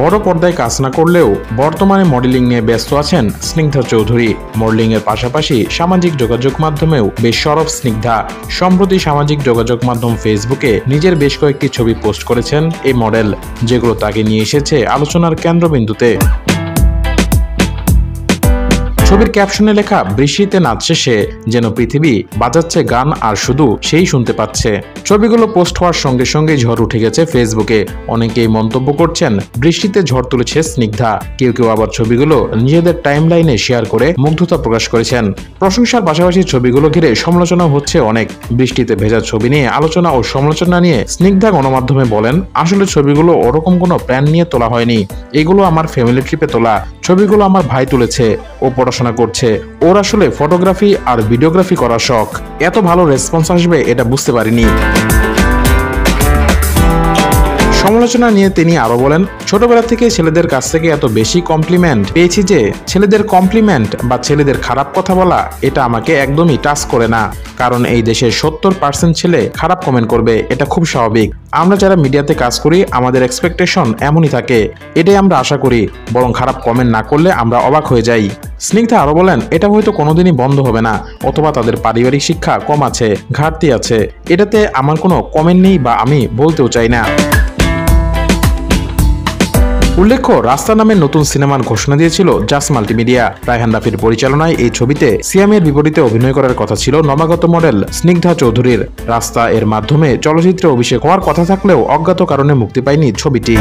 বড় পর্দায় কাজ না করলেও বর্তমানে মডেলিং নিয়ে ব্যস্ত আছেন স্নিগ্ধা চৌধুরী। মডেলিং এর পাশাপাশি সামাজিক যোগাযোগ মাধ্যমেও বেশ সরব স্নিগ্ধা। সম্প্রতি সামাজিক যোগাযোগ মাধ্যম ফেসবুকে নিজের বেশ কয়েকটি ছবি পোস্ট করেছেন এই মডেল, যেগুলো তাকে নিয়ে এসেছে আলোচনার কেন্দ্রবিন্দুতে। ছবির ক্যাপশনে লেখা, বৃষ্টিতে নাচছে সে, যেন পৃথিবী বাজাচ্ছে গান আর শুধু সেই শুনতে পাচ্ছে। ছবিগুলো পোস্ট হওয়ার সঙ্গে সঙ্গে ঝড় উঠে গেছে ফেসবুকে। অনেকেই মন্তব্য করছেন বৃষ্টিতে ঝড় তুলেছে স্নিগ্ধা। কেউ কেউ আবার ছবিগুলো নিজেদের টাইমলাইনে শেয়ার করে মুগ্ধতা প্রকাশ করেছেন। প্রশংসার পাশাপাশি ছবিগুলো ঘিরে সমালোচনা হচ্ছে অনেক। বৃষ্টিতে ভেজা ছবি নিয়ে আলোচনা ও সমালোচনা নিয়ে স্নিগ্ধা গণমাধ্যমে বলেন, আসলে ছবিগুলো ওরকম কোনো প্ল্যান নিয়ে তোলা হয়নি। এগুলো আমার ফ্যামিলি ট্রিপে তোলা ছবিগুলো। আমার ভাই তুলেছে, ও পড়াশোনা করছে, ওর আসলে ফটোগ্রাফি আর ভিডিওগ্রাফি করার শখ। এত ভালো রেসপন্স আসবে এটা বুঝতে পারিনি। সমালোচনা নিয়ে তিনি আরো বলেন, ছোটবেলা থেকে ছেলেদের কাছ থেকে এত বেশি কমপ্লিমেন্ট পেয়েছি যে ছেলেদের কমপ্লিমেন্ট বা ছেলেদের খারাপ কথা বলা এটা আমাকে একদমই টাচ করে না। কারণ এই দেশের 70% ছেলে খারাপ কমেন্ট করবে, এটা খুব স্বাভাবিক। আমরা যারা মিডিয়াতে কাজ করি আমাদের এক্সপেকটেশন এমনই থাকে, এটাই আমরা আশা করি। বরং খারাপ কমেন্ট না করলে আমরা অবাক হয়ে যাই। স্নিগ্ধা আরো বলেন, এটা হয়তো কোনোদিনই বন্ধ হবে না, অথবা তাদের পারিবারিক শিক্ষা কম আছে, ঘাটতি আছে। এটাতে আমার কোনো কমেন্ট নেই বা আমি বলতেও চাই না। উল্লেখ্য, রাস্তা নামের নতুন সিনেমার ঘোষণা দিয়েছিল জাস্ট মাল্টিমিডিয়া। রায়হান রাফির পরিচালনায় এই ছবিতে সিয়ামের বিপরীতে অভিনয় করার কথা ছিল নবাগত মডেল স্নিগ্ধা চৌধুরীর। রাস্তা এর মাধ্যমে চলচ্চিত্রে অভিষেক হওয়ার কথা থাকলেও অজ্ঞাত কারণে মুক্তি পায়নি ছবিটি।